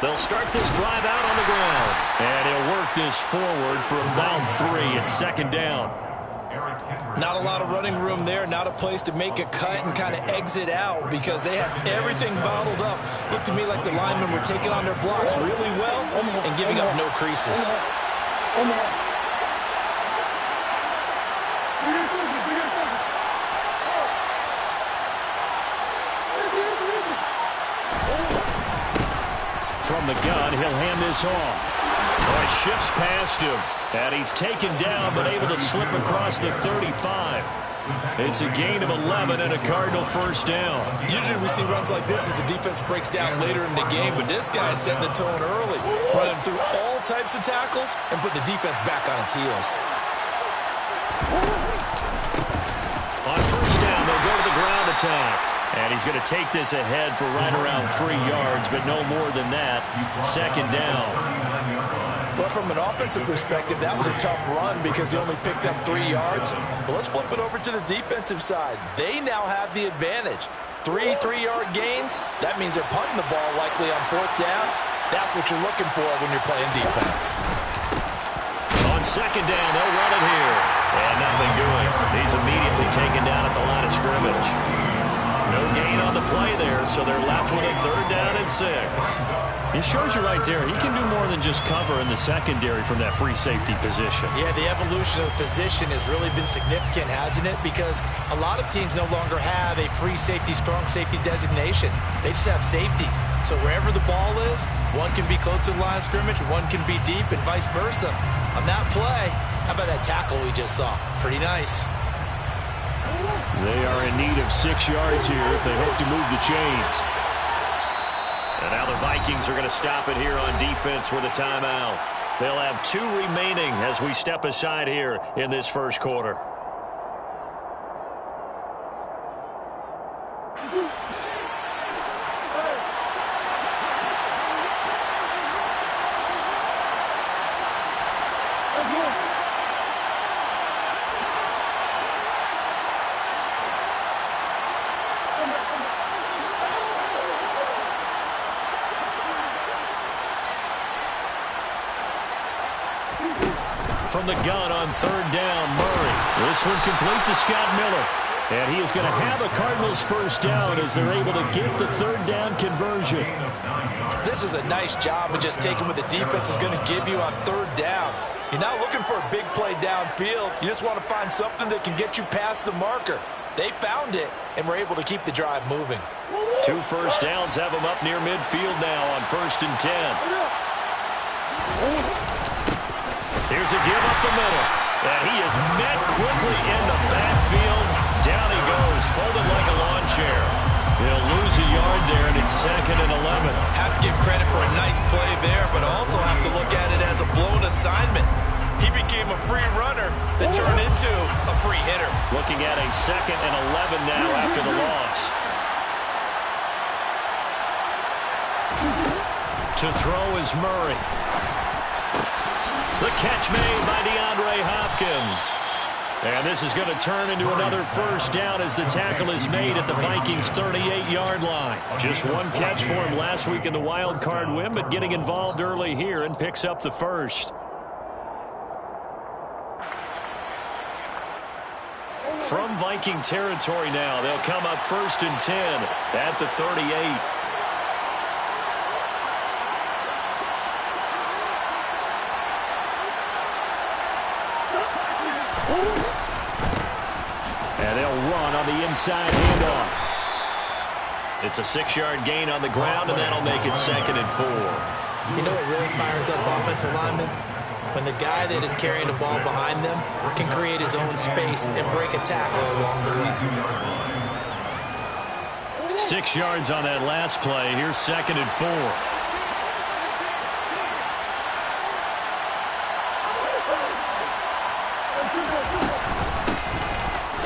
They'll start this drive out on the ground. And he'll work this forward for about 3 at second down. Not a lot of running room there, not a place to make a cut and kind of exit out because they had everything bottled up. Looked to me like the linemen were taking on their blocks really well and giving up no creases. From the gun, he'll hand this off. Oh, he shifts past him. And he's taken down, but able to slip across the 35. It's a gain of 11 and a Cardinal first down. Usually we see runs like this as the defense breaks down later in the game, but this guy's setting the tone early, running through all types of tackles and putting the defense back on its heels. On first down, they'll go to the ground attack. And he's going to take this ahead for right around 3 yards, but no more than that. Second down. Well, from an offensive perspective, that was a tough run because he only picked up 3 yards. But let's flip it over to the defensive side. They now have the advantage. 3 3-yard gains. That means they're punting the ball likely on 4th down. That's what you're looking for when you're playing defense. On second down, they'll run it here. And nothing doing. He's immediately taken down at the line of scrimmage. No gain on the play there, so they're left with a 3rd down and 6. It shows you right there, he can do more than just cover in the secondary from that free safety position. Yeah, the evolution of the position has really been significant, hasn't it? Because a lot of teams no longer have a free safety, strong safety designation. They just have safeties. So wherever the ball is, one can be close to the line of scrimmage, one can be deep, and vice versa. On that play, how about that tackle we just saw? Pretty nice. They are in need of 6 yards here if they hope to move the chains. And now the Vikings are going to stop it here on defense with a timeout. They'll have 2 remaining as we step aside here in this first quarter. From the gun on 3rd down, Murray. This one complete to Scott Miller. And he is going to have a Cardinals first down as they're able to get the 3rd down conversion. This is a nice job of just taking what the defense is going to give you on 3rd down. You're not looking for a big play downfield. You just want to find something that can get you past the marker. They found it and were able to keep the drive moving. 2 first downs have them up near midfield now on 1st and 10. Here's a give up the middle. And he is met quickly in the backfield. Down he goes, folded like a lawn chair. He'll lose a yard there, and it's 2nd and 11. Have to give credit for a nice play there, but also have to look at it as a blown assignment. He became a free runner that turned into a free hitter. Looking at a 2nd and 11 now after the loss. To throw is Murray. The catch made by DeAndre Hopkins. And this is going to turn into another first down as the tackle is made at the Vikings' 38-yard line. Just one catch for him last week in the wild card win, but getting involved early here and picks up the first. From Viking territory now, they'll come up 1st and 10 at the 38. And they'll run on the inside handoff. It's a 6-yard gain on the ground, and that'll make it 2nd and 4. You know what really fires up offensive linemen? When the guy that is carrying the ball behind them can create his own space and break a tackle along the way. 6 yards on that last play. Here's 2nd and 4.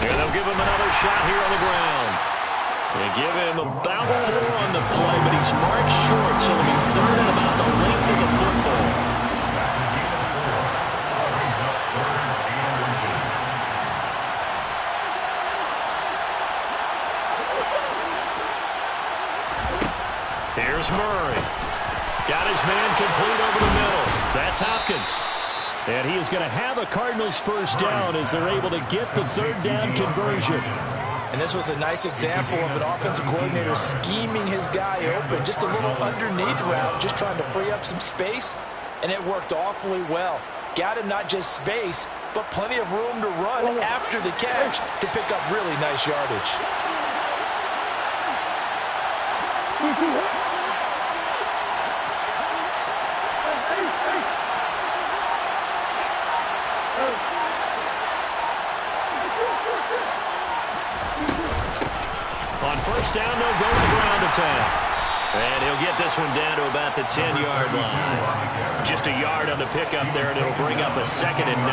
They'll give him another shot here on the ground. They give him about 4 on the play, but he's marked short, so it'll be 3rd and about the length of the football. Here's Murray. Got his man complete over the middle. That's Hopkins. And he is going to have a Cardinals first down as they're able to get the third down conversion. And this was a nice example of an offensive coordinator scheming his guy open. Just a little underneath route, just trying to free up some space. And it worked awfully well. Got him not just space, but plenty of room to run after the catch to pick up really nice yardage. On first down, they'll go to the ground attack. And he'll get this one down to about the 10-yard line. Just a yard on the pickup there, and it'll bring up a 2nd and 9.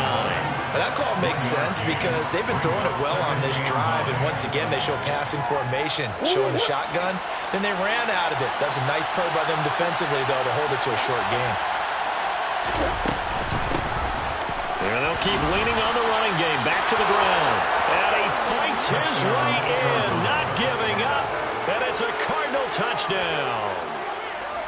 That call makes sense because they've been throwing it well on this drive, and once again they show passing formation, showing the shotgun. Then they ran out of it. That's a nice play by them defensively, though, to hold it to a short game. And they'll keep leaning on the running game. Back to the ground. And he fights his way in, not giving up. And it's a Cardinal touchdown.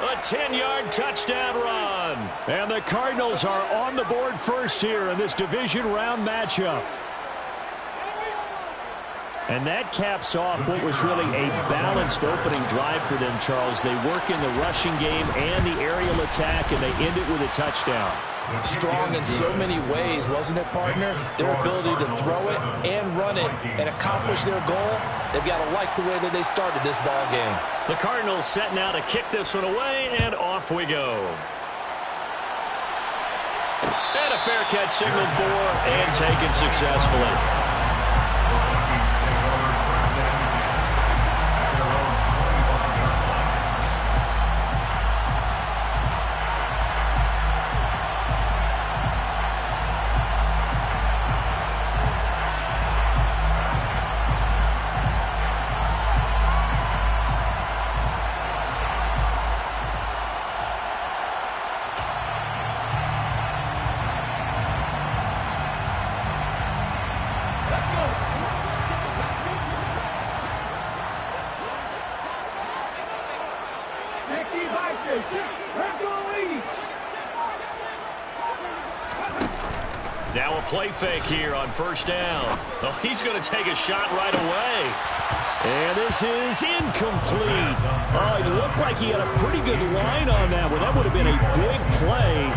A 10-yard touchdown run. And the Cardinals are on the board first here in this division round matchup. And that caps off what was really a balanced opening drive for them, Charles. They work in the rushing game and the aerial attack, and they end it with a touchdown. Strong in so many ways, wasn't it, partner? Their ability to throw it and run it and accomplish their goal, they've got to like the way that they started this ball game. The Cardinals set now to kick this one away, and off we go. And a fair catch signaled for and taken successfully. Now a play fake here on first down. Oh, he's going to take a shot right away. And this is incomplete. Oh, it looked like he had a pretty good line on that one. That would have been a big play,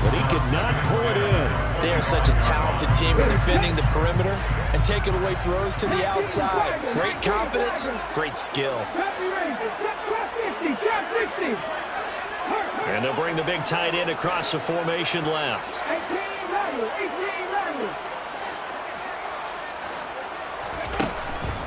but he could not pull it in. They are such a talented team in defending the perimeter and taking away throws to the outside. Great confidence, great skill. And they'll bring the big tight end across the formation left.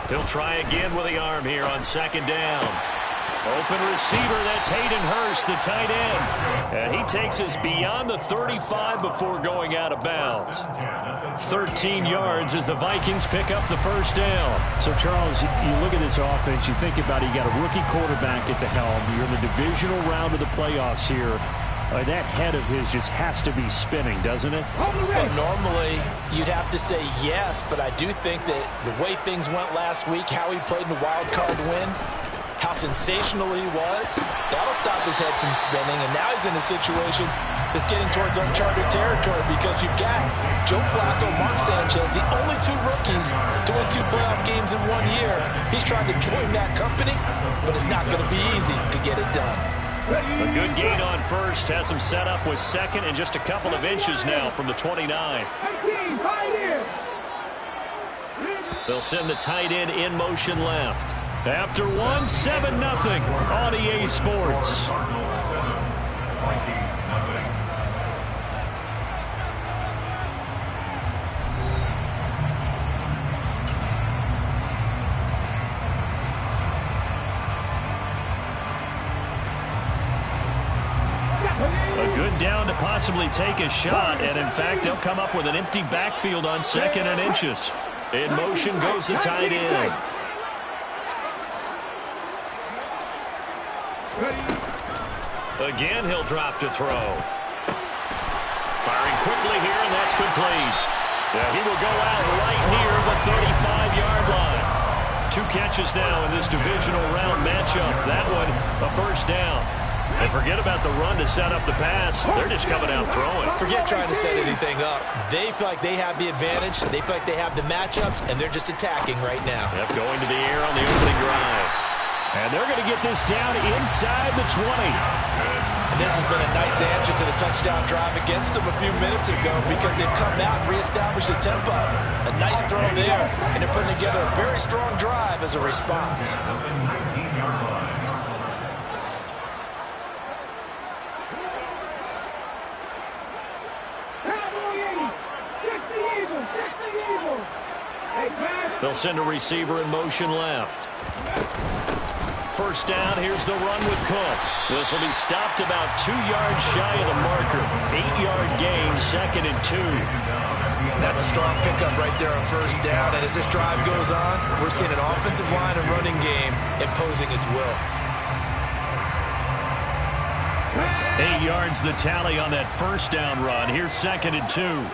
He'll try again with the arm here on second down. Open receiver, that's Hayden Hurst, the tight end. And he takes us beyond the 35 before going out of bounds. 13 yards as the Vikings pick up the first down. So, Charles, you look at this offense, you think about it, you got a rookie quarterback at the helm. You're in the divisional round of the playoffs here. That head of his just has to be spinning, doesn't it? Well, normally, you'd have to say yes, but I do think that the way things went last week, how he played in the wild card win, how sensational he was, that'll stop his head from spinning. And now he's in a situation that's getting towards uncharted territory because you've got Joe Flacco, Mark Sanchez, the only two rookies doing 2 playoff games in 1 year. He's trying to join that company, but it's not going to be easy to get it done. A good gain on first has him set up with second and just a couple of inches now from the 29. They'll send the tight end in motion left. After one, 7-0 on EA Sports. A good down to possibly take a shot, and in fact, they'll come up with an empty backfield on second and inches. In motion goes the tight end. Again, he'll drop to throw. Firing quickly here, and that's complete. Yeah, he will go out right near the 35-yard line. 2 catches now in this divisional round matchup. That one, a first down. And forget about the run to set up the pass. They're just coming out throwing. Forget trying to set anything up. They feel like they have the advantage. They feel like they have the matchups, and they're just attacking right now. Yep, going to the air on the opening drive. And they're going to get this down inside the 20. And this has been a nice answer to the touchdown drive against them a few minutes ago because they've come out and reestablished the tempo. A nice throw there, and they're putting together a very strong drive as a response. They'll send a receiver in motion left. First down, here's the run with Cook. This will be stopped about 2 yards shy of the marker. 8-yard gain, 2nd and 2. That's a strong pickup right there on first down. And as this drive goes on, we're seeing an offensive line and running game imposing its will. 8 yards the tally on that first down run. Here's 2nd and 2.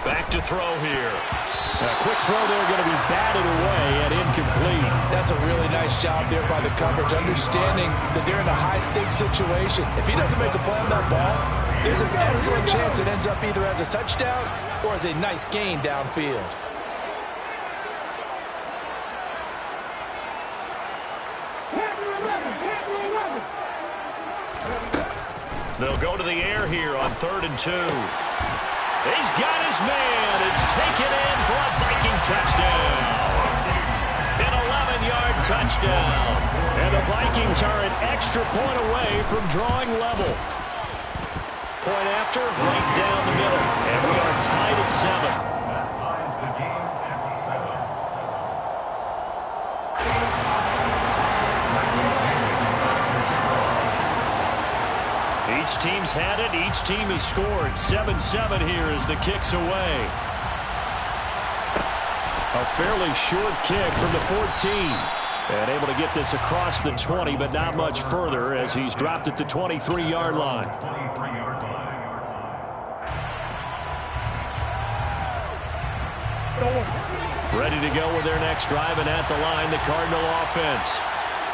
Back to throw here. A quick throw there, going to be batted away and incomplete. That's a really nice job there by the coverage, understanding that they're in a high-stakes situation. If he doesn't make a play on that ball, there's an excellent chance it ends up either as a touchdown or as a nice gain downfield. They'll go to the air here on 3rd and 2. He's got his man. It's taken in for a Viking touchdown. An 11-yard touchdown. And the Vikings are an extra point away from drawing level. Point after, right down the middle. And we are tied at 7. Each team's had it. Each team has scored. 7-7 here as the kick's away. A fairly short kick from the 14. And able to get this across the 20, but not much further as he's dropped at the 23-yard line. Ready to go with their next drive, and at the line, the Cardinal offense.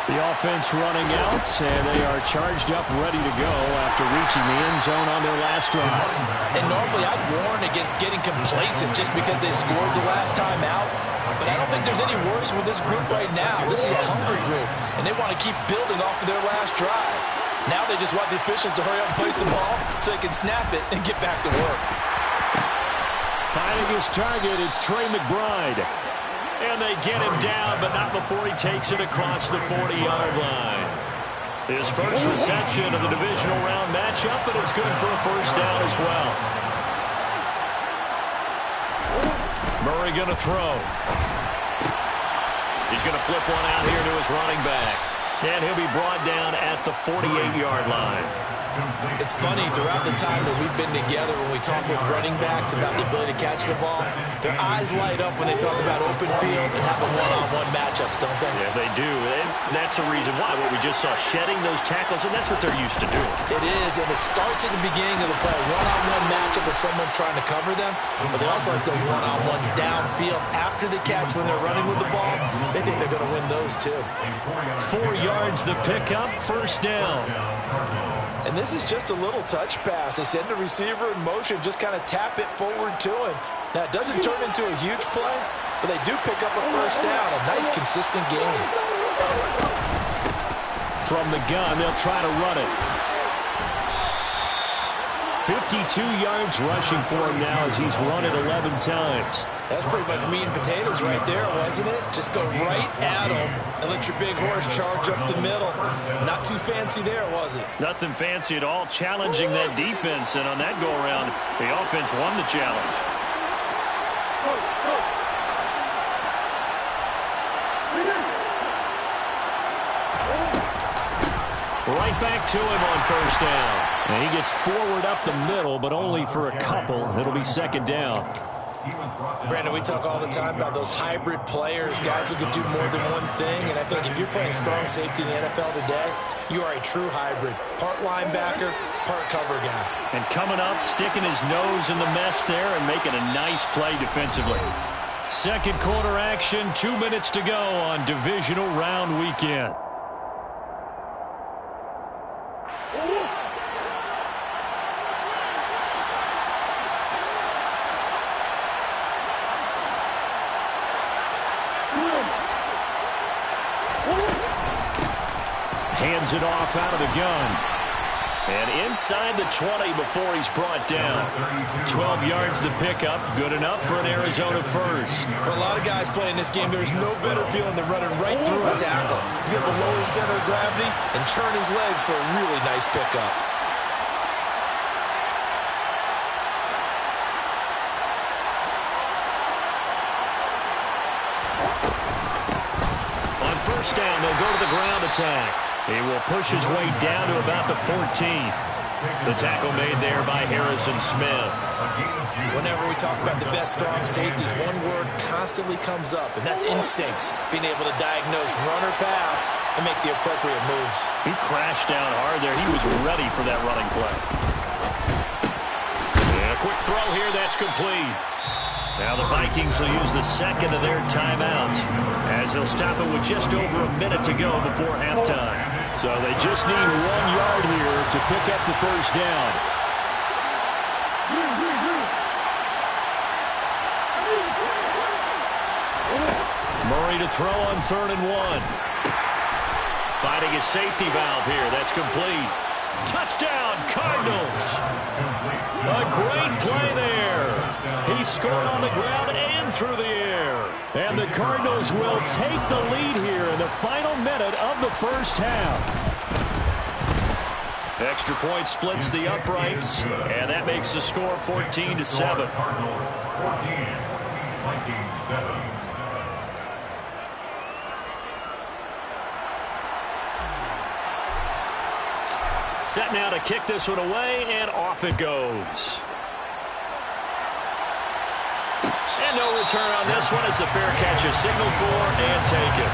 The offense running out, and they are charged up, ready to go after reaching the end zone on their last drive. And normally I'd warn against getting complacent just because they scored the last time out. But I don't think there's any worries with this group right now. This is a hungry group, and they want to keep building off of their last drive. Now they just want the officials to hurry up and place the ball so they can snap it and get back to work. Finding his target, it's Trey McBride. And they get him down, but not before he takes it across the 40-yard line. His first reception of the divisional round matchup, and it's good for a first down as well. Murray going to throw. He's going to flip one out here to his running back. And he'll be brought down at the 48-yard line. It's funny, throughout the time that we've been together, when we talk with running backs about the ability to catch the ball, their eyes light up when they talk about open field and having one-on-one matchups, don't they? Yeah, they do. And that's the reason why. What we just saw, shedding those tackles, and that's what they're used to doing. It is, and it starts at the beginning of the play. One-on-one matchup with someone trying to cover them, but they also like those one-on-ones downfield after the catch when they're running with the ball. They think they're going to win those, too. 4 yards the pickup, first down. And this is just a little touch pass. They send the receiver in motion, just kind of tap it forward to him. Now, it doesn't turn into a huge play, but they do pick up a first down. A nice, consistent gain. From the gun, they'll try to run it. 52 yards rushing for him now as he's run it 11 times. That's pretty much meat and potatoes right there, wasn't it? Just go right at him and let your big horse charge up the middle. Not too fancy there, was it? Nothing fancy at all, challenging that defense, and on that go-around, the offense won the challenge. Right back to him on first down. And he gets forward up the middle, but only for a couple. It'll be second down. Brandon, we talk all the time about those hybrid players, guys who can do more than one thing. And I think if you're playing strong safety in the NFL today, you are a true hybrid. Part linebacker, part cover guy. And coming up, sticking his nose in the mess there and making a nice play defensively. Second quarter action, 2 minutes to go on divisional round weekend. Hands it off out of the gun. And inside the 20 before he's brought down. 12 yards the pickup. Good enough for an Arizona first. For a lot of guys playing this game, there's no better feeling than running right through a tackle. He's able to lower his center of gravity and churn his legs for a really nice pickup. On first down, they'll go to the ground attack. He will push his way down to about the 14. The tackle made there by Harrison Smith. Whenever we talk about the best strong safeties, one word constantly comes up, and that's instincts. Being able to diagnose run or pass and make the appropriate moves. He crashed down hard there. He was ready for that running play. And a quick throw here. That's complete. Now the Vikings will use the second of their timeouts as they'll stop it with just over a minute to go before halftime. So they just need 1 yard here to pick up the first down. Murray to throw on 3rd and 1. Finding a safety valve here. That's complete. Touchdown, Cardinals. A great play there. He scored on the ground and through the air. And the Cardinals will take the lead here in the final minute of the first half. Extra point splits the uprights, and that makes the score 14-7. Cardinals 14, Vikings 7. Set now to kick this one away, and off it goes. And no return on this one as the fair catch is signaled for and taken.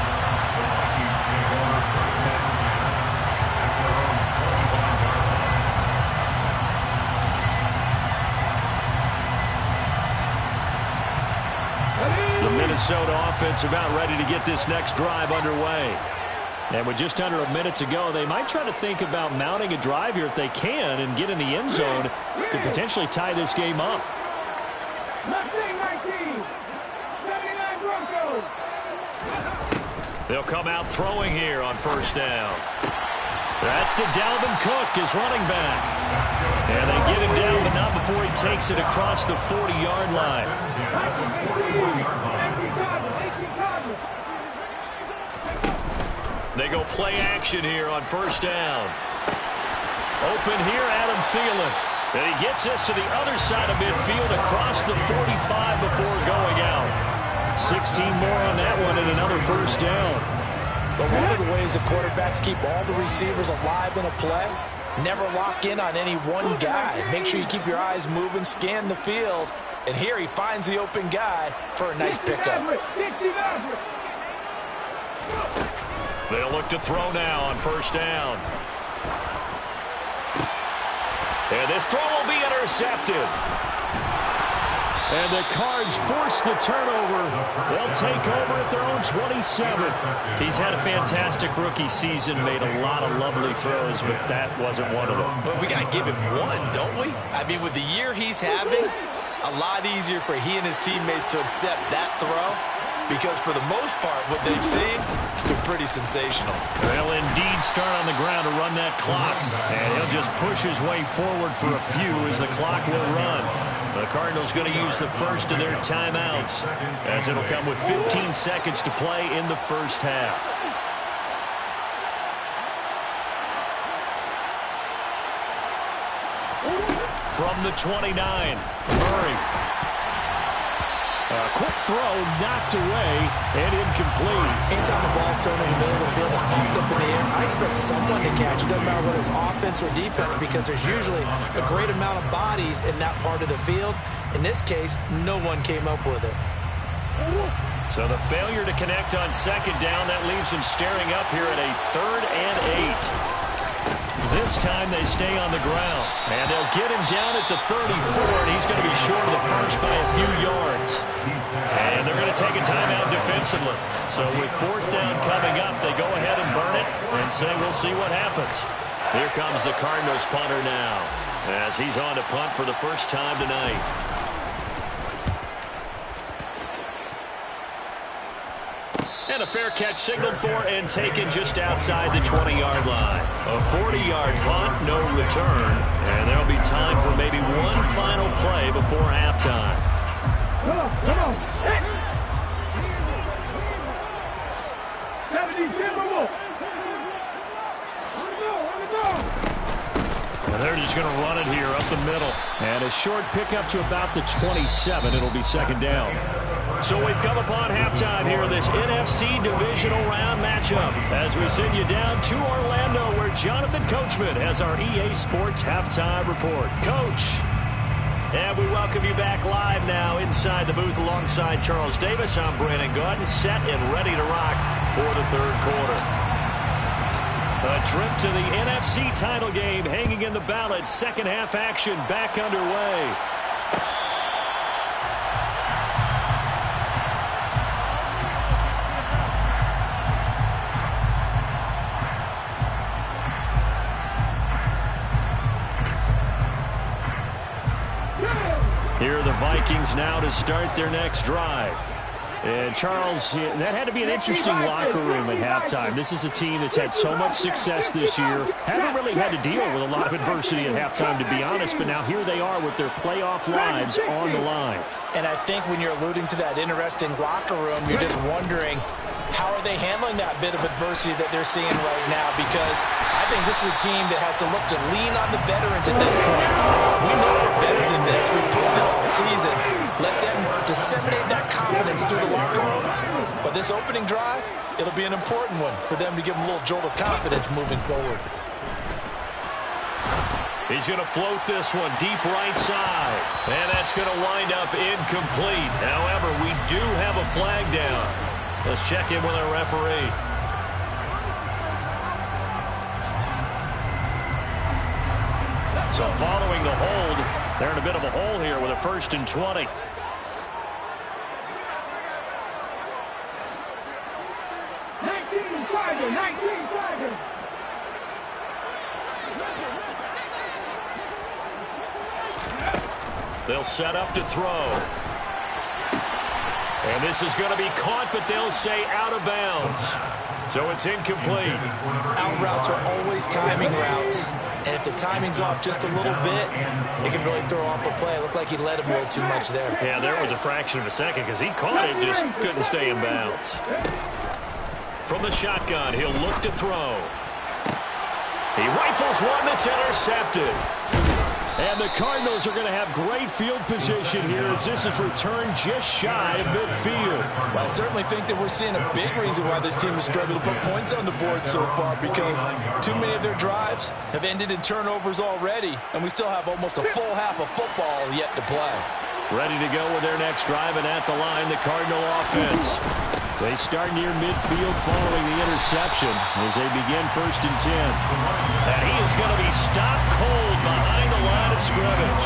The Minnesota offense about ready to get this next drive underway. And with just under a minute to go, they might try to think about mounting a drive here if they can and get in the end zone to potentially tie this game up. They'll come out throwing here on first down. That's to Dalvin Cook, his running back. And they get him down, but not before he takes it across the 40-yard line. They go play action here on first down. Open here, Adam Thielen. And he gets us to the other side of midfield across the 45 before going out. 16 more on that one and another first down. But one of the ways the quarterbacks keep all the receivers alive in a play, never lock in on any one guy. Make sure you keep your eyes moving, scan the field. And here he finds the open guy for a nice pickup. They'll look to throw now on first down. And this throw will be intercepted. And the Cards force the turnover. They'll take over at their own 27. He's had a fantastic rookie season, made a lot of lovely throws, but that wasn't one of them. But we got to give him one, don't we? I mean, with the year he's having, a lot easier for he and his teammates to accept that throw. Because for the most part, what they've seen, it's been pretty sensational. They'll indeed start on the ground to run that clock. And he'll just push his way forward for a few as the clock will run. The Cardinals going to use the first of their timeouts as it'll come with 15 seconds to play in the first half. From the 29, Murray. A quick throw knocked away and incomplete. Anytime the ball's thrown in the middle of the field, it's pumped up in the air, I expect someone to catch it. Doesn't matter whether it's offense or defense, because there's usually a great amount of bodies in that part of the field. In this case, no one came up with it. So the failure to connect on second down, that leaves him staring up here at a 3rd and 8. This time they stay on the ground. And they'll get him down at the 34, and he's going to be short of the first by a few yards. And they're going to take a timeout defensively. So with fourth down coming up, they go ahead and burn it and say we'll see what happens. Here comes the Cardinals punter now as he's on to punt for the first time tonight. And a fair catch signaled for and taken just outside the 20-yard line. A 40-yard punt, no return. And there'll be time for maybe one final play before halftime. Come on. Hey. 70, and they're just going to run it here up the middle. And a short pickup to about the 27. It'll be second down. So we've come upon halftime here in this NFC divisional round matchup as we send you down to Orlando where Jonathan Coachman has our EA Sports halftime report. Coach. And we welcome you back live now inside the booth alongside Charles Davis. I'm Brandon Gaudin, set and ready to rock for the third quarter. A trip to the NFC title game hanging in the balance. Second half action back underway. Here are the Vikings now to start their next drive. And Charles, that had to be an interesting locker room at halftime. This is a team that's had so much success this year. Haven't really had to deal with a lot of adversity at halftime, to be honest. But now here they are with their playoff lives on the line. And I think when you're alluding to that interesting locker room, you're just wondering, how are they handling that bit of adversity that they're seeing right now? Because I think this is a team that has to look to lean on the veterans at this point. We know we're better than this. We've proved it all season. Let them disseminate that confidence through the locker room. But this opening drive, it'll be an important one for them to give them a little jolt of confidence moving forward. He's going to float this one deep right side. And that's going to wind up incomplete. However, we do have a flag down. Let's check in with our referee. So following the hold, they're in a bit of a hole here with a 1st and 20. They'll set up to throw. And this is going to be caught, but they'll say out of bounds. So it's incomplete. Out routes are always timing routes. And if the timing's off just a little bit, it can really throw off a play. It looked like he let him a little too much there. Yeah, there was a fraction of a second because he caught it, just couldn't stay in bounds. From the shotgun, he'll look to throw. He rifles one that's intercepted. And the Cardinals are going to have great field position here as this is returned just shy of midfield. Well, I certainly think that we're seeing a big reason why this team has struggled to put points on the board so far, because too many of their drives have ended in turnovers already, and we still have almost a full half of football yet to play. Ready to go with their next drive, and at the line, the Cardinal offense. They start near midfield following the interception as they begin 1st and 10. And he is going to be stopped cold behind the line of scrimmage.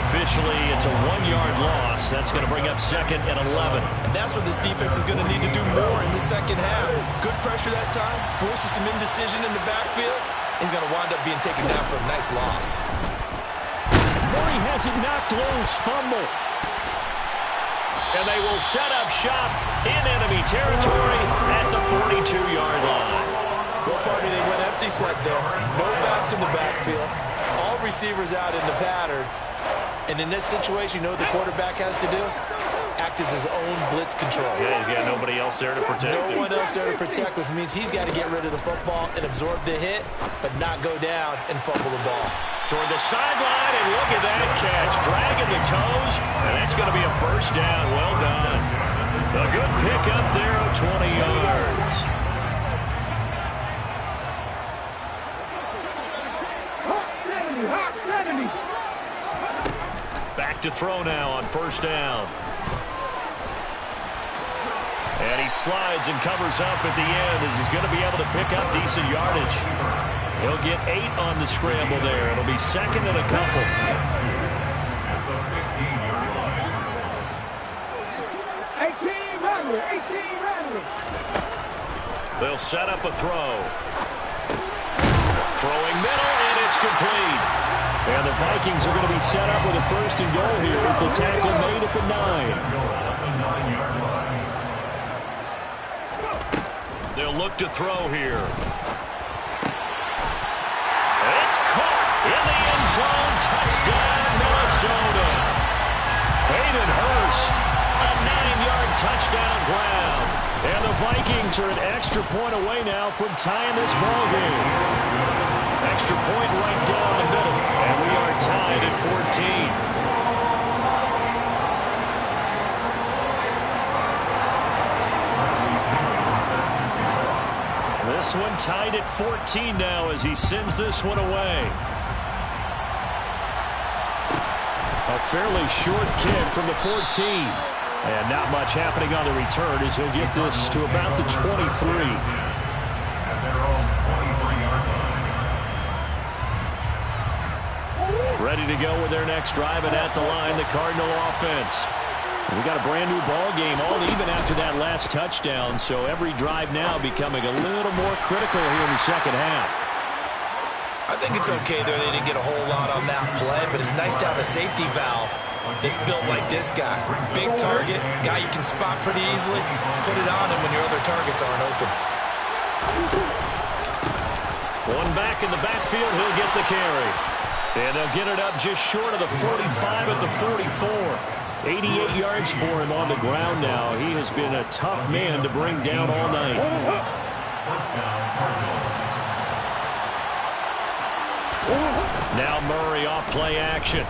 Officially, it's a 1-yard loss. That's going to bring up 2nd and 11. And that's what this defense is going to need to do more in the second half. Good pressure that time, forces some indecision in the backfield. He's going to wind up being taken down for a nice loss. Murray has it knocked loose. Fumble. And they will set up shop in enemy territory at the 42-yard line. Well, partner, they went empty set there. No backs in the backfield. All receivers out in the pattern. And in this situation, you know what the quarterback has to do? Act as his own blitz control. Yeah, he's got nobody else there to protect him. No one else there to protect, which means he's got to get rid of the football and absorb the hit, but not go down and fumble the ball. Toward the sideline, and look at that catch. Dragging the toes, and that's going to be a 1st down. Well done. A good pick up there of 20 yards. Back to throw now on 1st down. And he slides and covers up at the end as he's going to be able to pick up decent yardage. He'll get 8 on the scramble there. It'll be second and a couple. At the 15-yard line. 18 Rattler. They'll set up a throw. Throwing middle, and it's complete. And the Vikings are going to be set up with a first and goal here as the tackle made at the 9. At the 9-yard line. They'll look to throw here. It's caught in the end zone. Touchdown, Minnesota. Hayden Hurst, a 9-yard touchdown grab. And the Vikings are an extra point away now from tying this ball game. Extra point right down the middle. And we are tied at 14. This one tied at 14 now as he sends this one away. A fairly short kick from the 14. And not much happening on the return as he'll get this to about the 23. At their own 23-yard line. Ready to go with their next drive, and at the line, the Cardinal offense. We got a brand new ball game, all even after that last touchdown, so every drive now becoming a little more critical here in the second half. I think it's okay there. They didn't get a whole lot on that play, but it's nice to have a safety valve that's built like this guy. Big target, guy you can spot pretty easily. Put it on him when your other targets aren't open. One back in the backfield, he'll get the carry. And they'll get it up just short of the 45 at the 44. 88 yards for him on the ground now. He has been a tough man to bring down all night. First down, Cardinals. Now Murray off play action.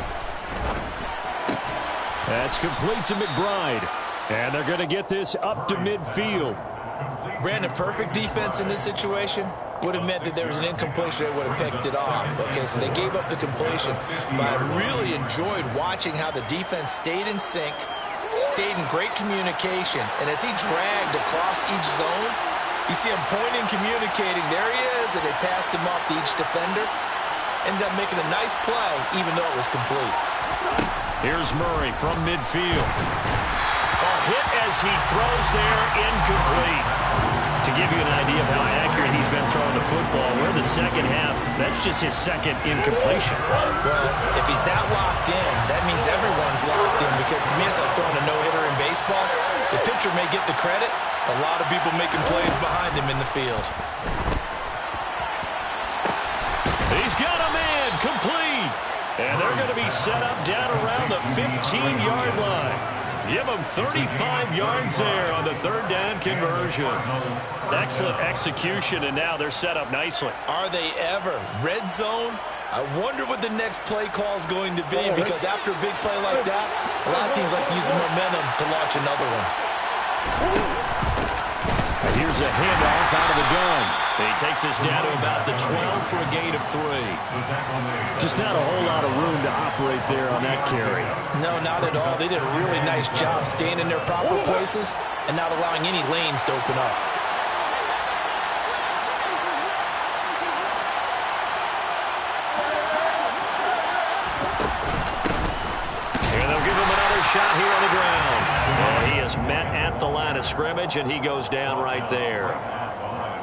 That's complete to McBride. And they're going to get this up to midfield. Brandon, perfect defense in this situation would have meant that there was an incompletion. They would have picked it off. Okay, so they gave up the completion. But I really enjoyed watching how the defense stayed in sync, stayed in great communication. And as he dragged across each zone, you see him pointing, communicating. There he is, and they passed him off to each defender. Ended up making a nice play, even though it was complete. Here's Murray from midfield. A hit as he throws there, incomplete. To give you an idea of how accurate he's been throwing the football, we're in the second half. That's just his second incompletion. Well, if he's that locked in, that means everyone's locked in, because to me it's like throwing a no-hitter in baseball. The pitcher may get the credit, a lot of people making plays behind him in the field. He's got a man, complete. And they're going to be set up down around the 15-yard line. Give them 35 yards there on the third down conversion. Excellent execution, and now they're set up nicely. Are they ever? Red zone? I wonder what the next play call is going to be, because after a big play like that, a lot of teams like to use the momentum to launch another one. And here's a handoff out of the gun. He takes us down to about the 12 for a gain of 3. Just not a whole lot of room to operate there on that carry. No, not at all. They did a really nice job staying in their proper places and not allowing any lanes to open up. And they'll give him another shot here on the ground. And he is met at the line of scrimmage, and he goes down right there.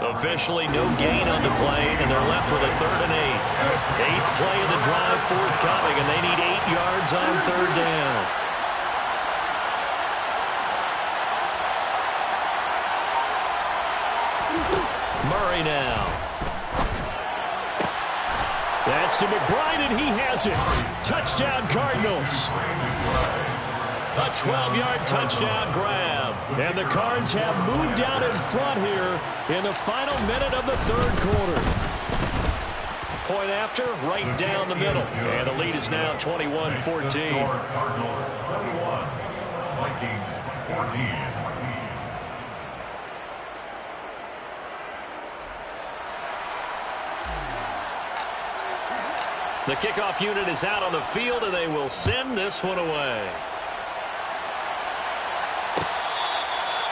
Officially no gain on the play, and they're left with a 3rd and 8. 8th play of the drive forthcoming, and they need 8 yards on 3rd down. Murray now. That's to McBride, and he has it. Touchdown, Cardinals. A 12-yard touchdown grab. And the Cards have moved out in front here in the final minute of the 3rd quarter. Point after, right down the middle. And the lead is now 21-14. Cardinals 21, Vikings 14. The kickoff unit is out on the field, and they will send this one away.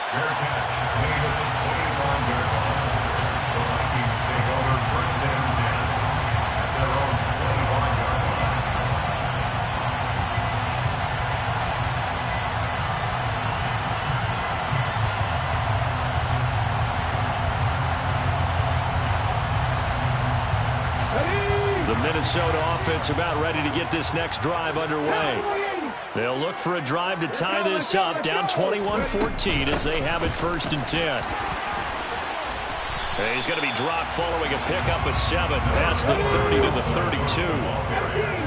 Fair catch made at the 25-yard line. The Vikings take over 1st and 10. Minnesota offense about ready to get this next drive underway. They'll look for a drive to tie this up, down 21-14 as they have it 1st and 10. And he's going to be dropped following a pickup of 7 past the 30 to the 32.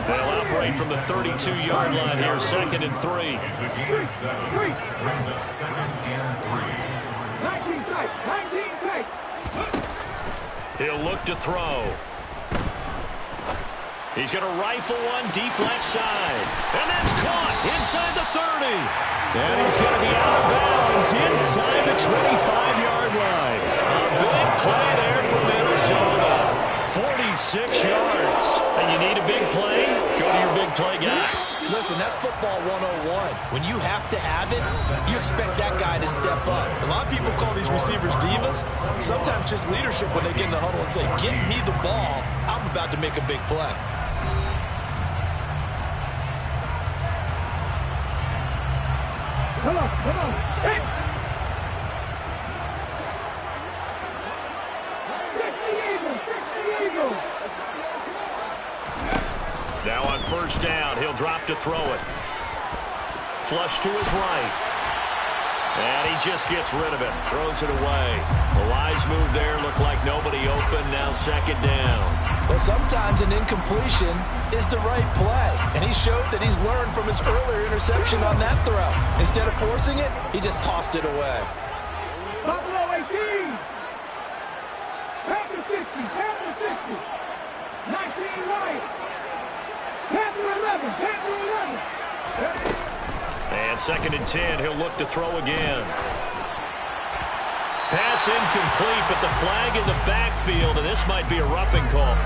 They'll operate from the 32-yard line here, 2nd and 3. It's a gain of 7. Brings up 2nd and 3. 19 tight, 19 tight. He'll look to throw. He's going to rifle one deep left side. And that's caught inside the 30. And he's going to be out of bounds inside the 25-yard line. A big play there for Minnesota. 46 yards. And you need a big play? Go to your big play guy. Listen, that's football 101. When you have to have it, you expect that guy to step up. A lot of people call these receivers divas. Sometimes just leadership when they get in the huddle and say, get me the ball. I'm about to make a big play. Come on, come on. Hey! 60 Eagles, 60 Eagles. Now on 1st down, he'll drop to throw it. Flush to his right. And he just gets rid of it. Throws it away. The wise move there. Looked like nobody open. Now 2nd down. Well, sometimes an incompletion is the right play. And he showed that he's learned from his earlier interception on that throw. Instead of forcing it, he just tossed it away. Buffalo 18. Panther 60, Panther 60. 19 right. Panther 11, Panther 11. And 2nd and 10, he'll look to throw again. Pass incomplete, but the flag in the backfield, and this might be a roughing call.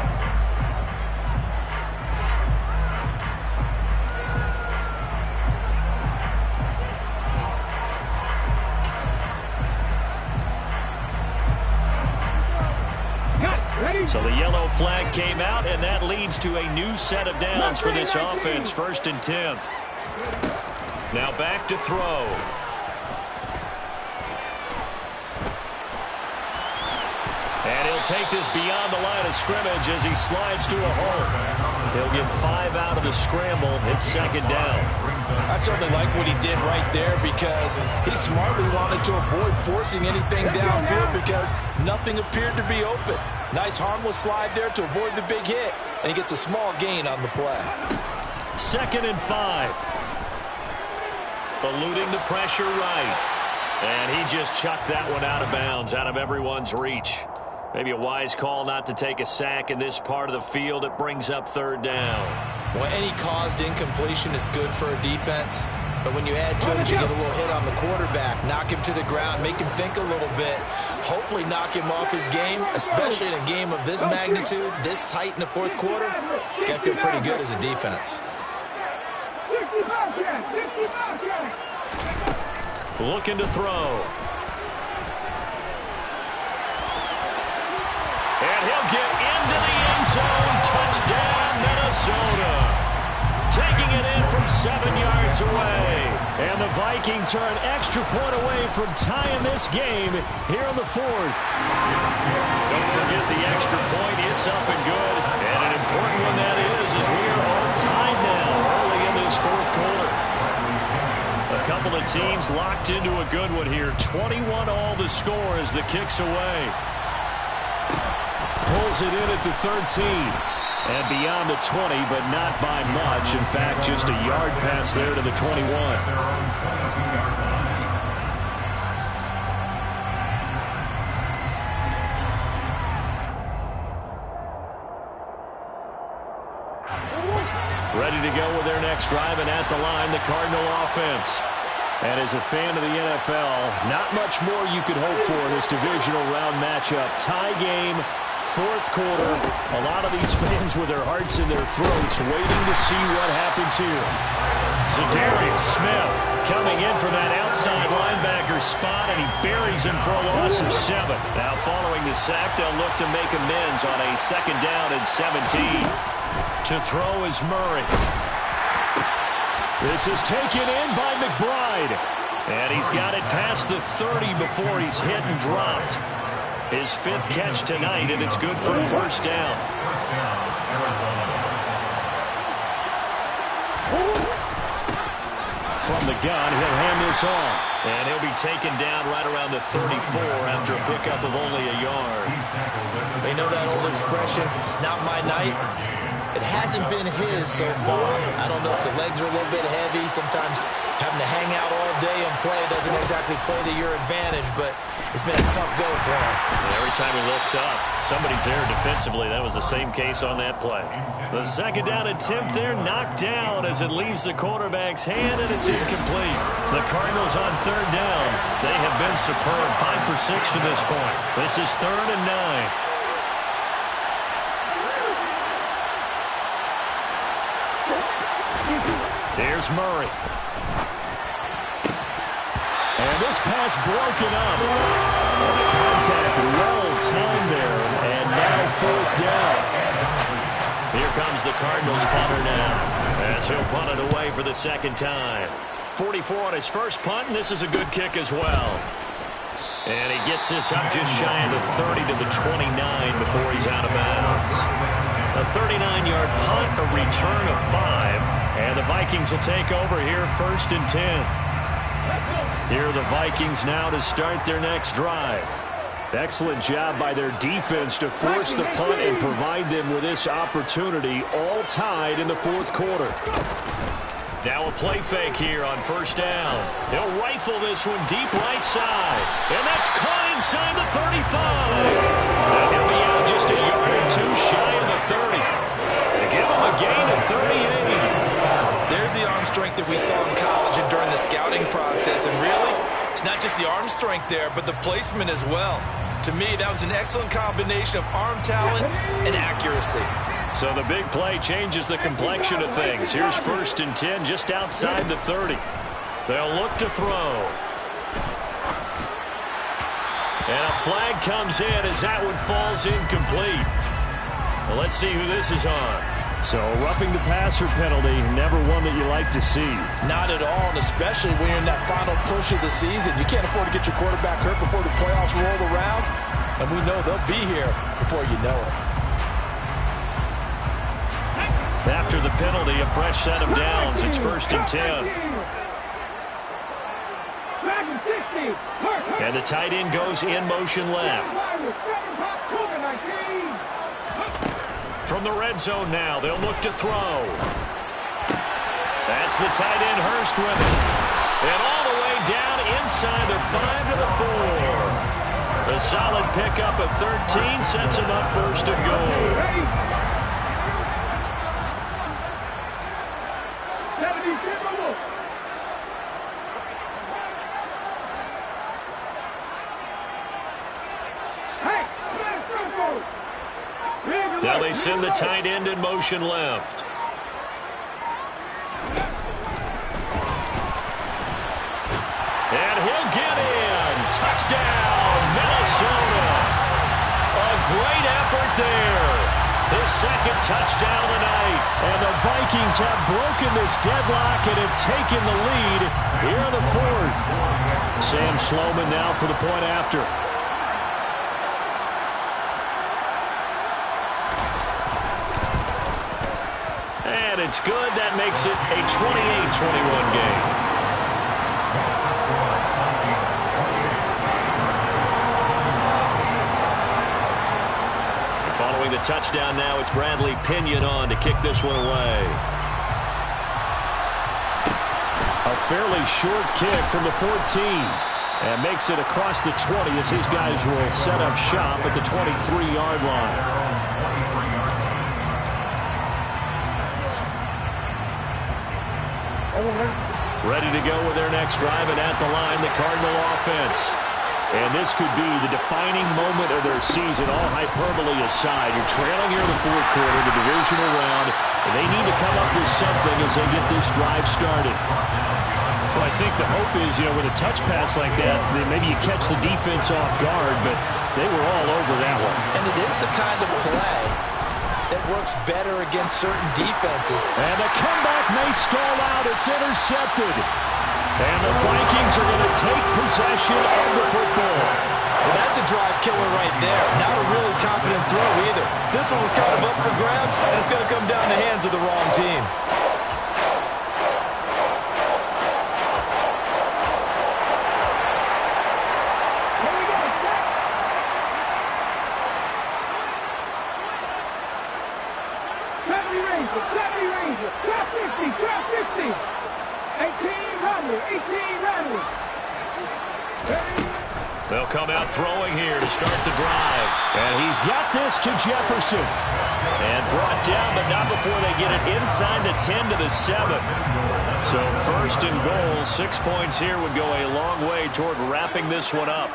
So the yellow flag came out, and that leads to a new set of downs for this offense. 1st and 10. Now back to throw. And he'll take this beyond the line of scrimmage as he slides to a hole. He'll get 5 out of the scramble. It's 2nd down. I certainly like what he did right there because he smartly wanted to avoid forcing anything downfield because nothing appeared to be open. Nice harmless slide there to avoid the big hit, and he gets a small gain on the play. 2nd and 5. Eluding the pressure right. And he just chucked that one out of bounds, out of everyone's reach. Maybe a wise call not to take a sack in this part of the field. It brings up 3rd down. Well, any caused incompletion is good for a defense. But when you add to it, you get a little hit on the quarterback, knock him to the ground, make him think a little bit, hopefully knock him off his game, especially in a game of this magnitude, this tight in the 4th quarter. Got to feel pretty good as a defense. Looking to throw. And he'll get into the end zone. Touchdown, Minnesota. Taking it in from 7 yards away. And the Vikings are an extra point away from tying this game here in the 4th. Don't forget the extra point. It's up and good. And an important one that is as we are all tied now early in this 4th quarter. A couple of teams locked into a good one here. 21 all the score as the kick's away. Pulls it in at the 13. And beyond the 20, but not by much. In fact, just a yard pass there to the 21. Ready to go with their next drive, and at the line, the Cardinal offense. And as a fan of the NFL, not much more you could hope for in this divisional round matchup. Tie game, 4th quarter. A lot of these fans with their hearts in their throats waiting to see what happens here. Za'Darius Smith coming in from that outside linebacker spot, and he buries him for a loss of 7. Now following the sack, they'll look to make amends on a 2nd down and 17. To throw is Murray. This is taken in by McBride. And he's got it past the 30 before he's hit and dropped. His 5th catch tonight, and it's good for a 1st down. First down, Arizona. From the gun, he'll hand this off. And he'll be taken down right around the 34 after a pickup of only a yard. They know that old expression, it's not my night. It hasn't been his so far. I don't know if the legs are a little bit heavy. Sometimes having to hang out all day and play doesn't exactly play to your advantage, but it's been a tough go for him. And every time he looks up, somebody's there defensively. That was the same case on that play. The second down attempt there knocked down as it leaves the quarterback's hand, and it's incomplete. The Cardinals on third down. They have been superb, 5 for 6 to this point. This is 3rd and 9. Here's Murray. And this pass broken up. And the contact well timed there. And now 4th down. Here comes the Cardinals punter now, as he'll punt it away for the second time. 44 on his first punt, and this is a good kick as well. And he gets this up just shy of the 30 to the 29 before he's out of bounds. A 39-yard punt, a return of 5. And the Vikings will take over here 1st and 10. Here are the Vikings now to start their next drive. Excellent job by their defense to force the punt and provide them with this opportunity, all tied in the 4th quarter. Now a play fake here on 1st down. He'll rifle this one deep right side. And that's caught inside the 35. Now he'll be out just a yard or 2 shy of the 30. They give him a gain of 38. There's the arm strength that we saw in college and during the scouting process. And really, it's not just the arm strength there, but the placement as well. To me, that was an excellent combination of arm talent and accuracy. So the big play changes the complexion of things. Here's 1st and 10 just outside the 30. They'll look to throw. And a flag comes in as that one falls incomplete. Well, let's see who this is on. So a roughing the passer penalty, never one that you like to see. Not at all, and especially when you're in that final push of the season. You can't afford to get your quarterback hurt before the playoffs roll around, and we know they'll be here before you know it. After the penalty, a fresh set of downs. It's 1st and 10. And the tight end goes in motion left. From the red zone now, they'll look to throw. That's the tight end Hurst with it. And all the way down inside the 5 to the 4. A solid pickup of 13 sets him up 1st and goal. Now they send the tight end in motion left. And he'll get in. Touchdown, Minnesota. A great effort there. His second touchdown of the night. And the Vikings have broken this deadlock and have taken the lead here in the 4th. Sam Sloman now for the point after. And it's good. That makes it a 28-21 game. Following the touchdown now, it's Bradley Pinion on to kick this one away. A fairly short kick from the 14. And makes it across the 20 as his guys will set up shop at the 23-yard line. Ready to go with their next drive, and at the line, the Cardinal offense. And this could be the defining moment of their season, all hyperbole aside. You're trailing here in the 4th quarter, the divisional round, and they need to come up with something as they get this drive started. Well, I think the hope is, with a touch pass like that, maybe you catch the defense off guard, but they were all over that one. And it is the kind of play that works better against certain defenses. And the comeback may stall out. It's intercepted. And the Vikings are going to take possession of the football. Well, that's a drive killer right there. Not a really confident throw either. This one was kind of up for grabs, and it's going to come down the hands of the wrong team. 70 Razor, 70 Razor, 1250, 1250. 18 Radley, 18 Radley. They'll come out throwing here to start the drive. And he's got this to Jefferson. And brought down, but not before they get it inside the 10 to the 7. So first and goal, 6 points here would go a long way toward wrapping this one up.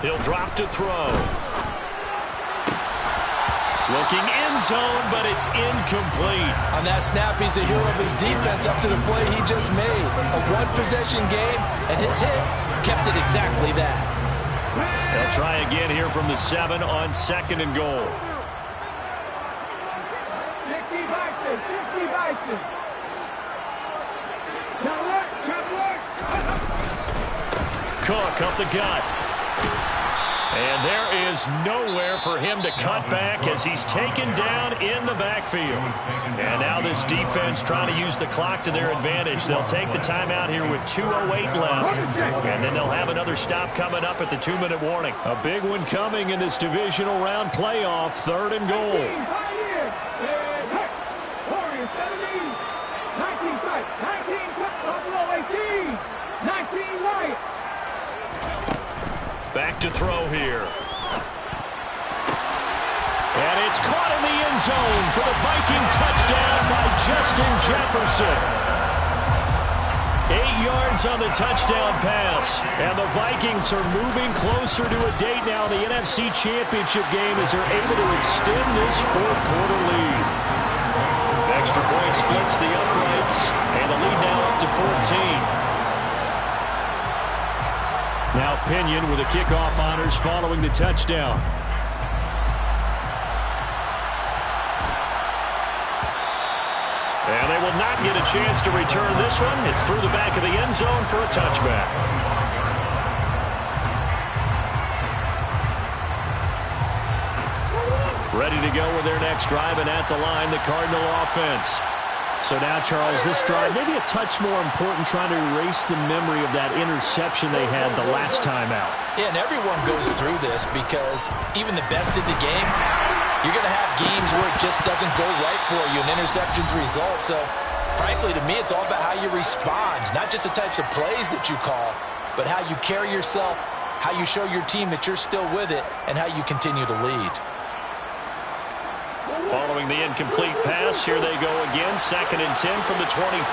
He'll drop to throw. Looking end zone, but it's incomplete. On that snap, he's the hero of his defense up to the play he just made. A one-possession game, and his hit kept it exactly that. They'll try again here from the 7 on 2nd and goal. 50 Vikings, 50 Vikings. Cook up the gut. And there is nowhere for him to cut back as he's taken down in the backfield. And now this defense trying to use the clock to their advantage. They'll take the timeout here with 2:08 left. And then they'll have another stop coming up at the 2-minute warning. A big one coming in this divisional round playoff, 3rd and goal. 19 Light. Back to throw here. And it's caught in the end zone for the Viking touchdown by Justin Jefferson. 8 yards on the touchdown pass. And the Vikings are moving closer to a date now in the NFC Championship game as they're able to extend this 4th quarter lead. Extra point splits the uprights, and the lead now up to 14. Now Pinion with the kickoff honors following the touchdown. And they will not get a chance to return this one. It's through the back of the end zone for a touchback. Ready to go with their next drive, and at the line, the Cardinal offense. So now, Charles, this drive maybe a touch more important, trying to erase the memory of that interception they had the last time out. Yeah, and everyone goes through this because even the best in the game, you're going to have games where it just doesn't go right for you, and interceptions result. So, frankly, to me, it's all about how you respond, not just the types of plays that you call, but how you carry yourself, how you show your team that you're still with it, and how you continue to lead. Following the incomplete pass, here they go again, 2nd and 10 from the 25.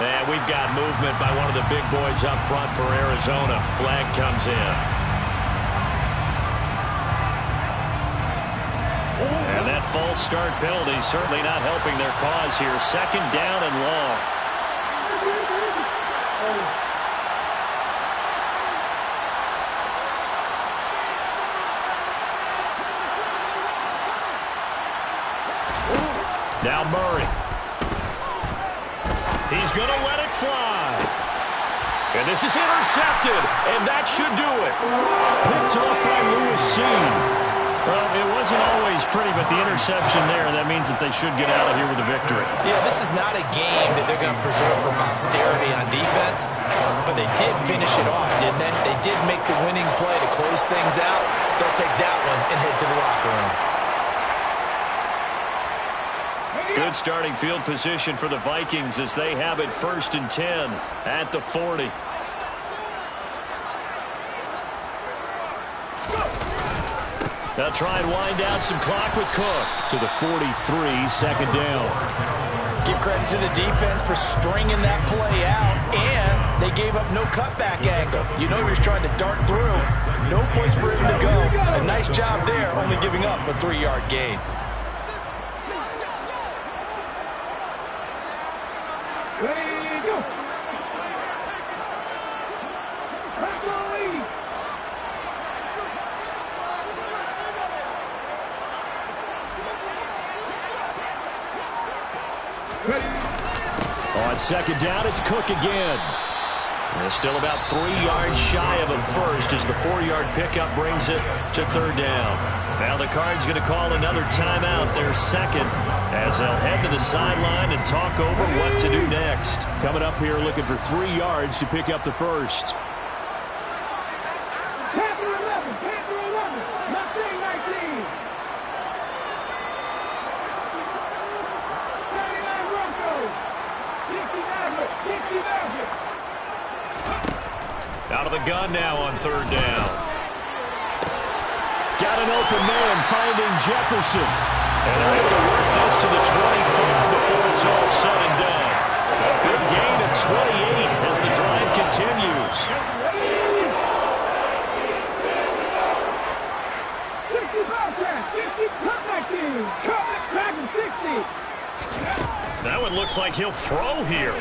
And we've got movement by one of the big boys up front for Arizona. Flag comes in. And that false start penalty certainly not helping their cause here. 2nd down and long. Now Murray. He's going to let it fly. And this is intercepted, and that should do it. Picked off by Lewis Cine. Well, it wasn't always pretty, but the interception there, that means that they should get out of here with a victory. Yeah, this is not a game that they're going to preserve for posterity on defense, but they did finish it off, didn't they? They did make the winning play to close things out. They'll take that one and head to the locker room. Good starting field position for the Vikings as they have it 1st and 10 at the 40. They'll try and wind down some clock with Cook. To the 43, 2nd down. Give credit to the defense for stringing that play out, and they gave up no cutback angle. You know he was trying to dart through. No place for him to go. A nice job there, only giving up a 3-yard gain. Ready to go. On 2nd down, it's Cook again. And still about 3 yards shy of a first as the 4-yard pickup brings it to 3rd down. Now the Cards going to call another timeout, their second, as they'll head to the sideline and talk over what to do next. Coming up here looking for 3 yards to pick up the first. Panther 11, Panther 11, Mustang 19. 39 Broncos, 60 Maverick, 60 Maverick. Out of the gun now on third down. Got an open man finding Jefferson. And they're able to work this to the 25 before it's all said and done. A big gain of 28 as the drive continues. 65 track, 60, cut 19, cut back and 60. That one looks like he'll throw here.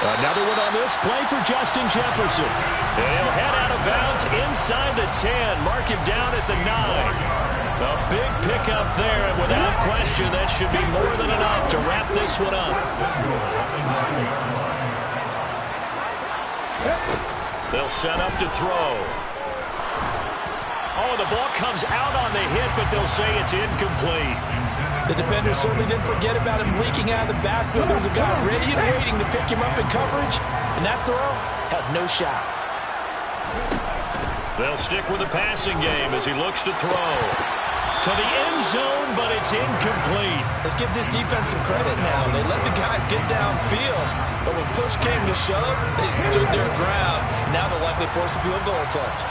Another one on this play for Justin Jefferson. And he'll head out of bounds inside the 10. Mark him down at the 9. A big pickup there, and without question, that should be more than enough to wrap this one up. They'll set up to throw. Oh, the ball comes out on the hit, but they'll say it's incomplete. The defender certainly didn't forget about him leaking out of the backfield. There was a guy ready and waiting to pick him up in coverage, and that throw had no shot. They'll stick with the passing game as he looks to throw. To the end zone, but it's incomplete. Let's give this defense some credit now. They let the guys get downfield, but when push came to shove, they stood their ground. Now they'll likely force a field goal attempt.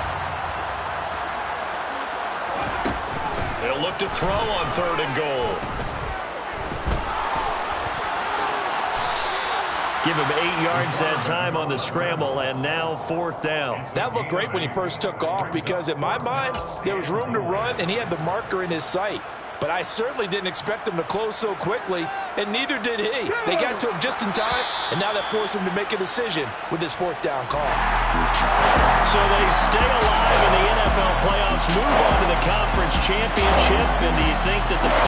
They'll look to throw on third and goal. Give him 8 yards that time on the scramble, and now fourth down. That looked great when he first took off because, in my mind, there was room to run, and he had the marker in his sight. But I certainly didn't expect him to close so quickly, and neither did he. They got to him just in time, and now that forced him to make a decision with his fourth down call. So they stay alive in the NFL playoffs, move on to the conference championship, and do you think that the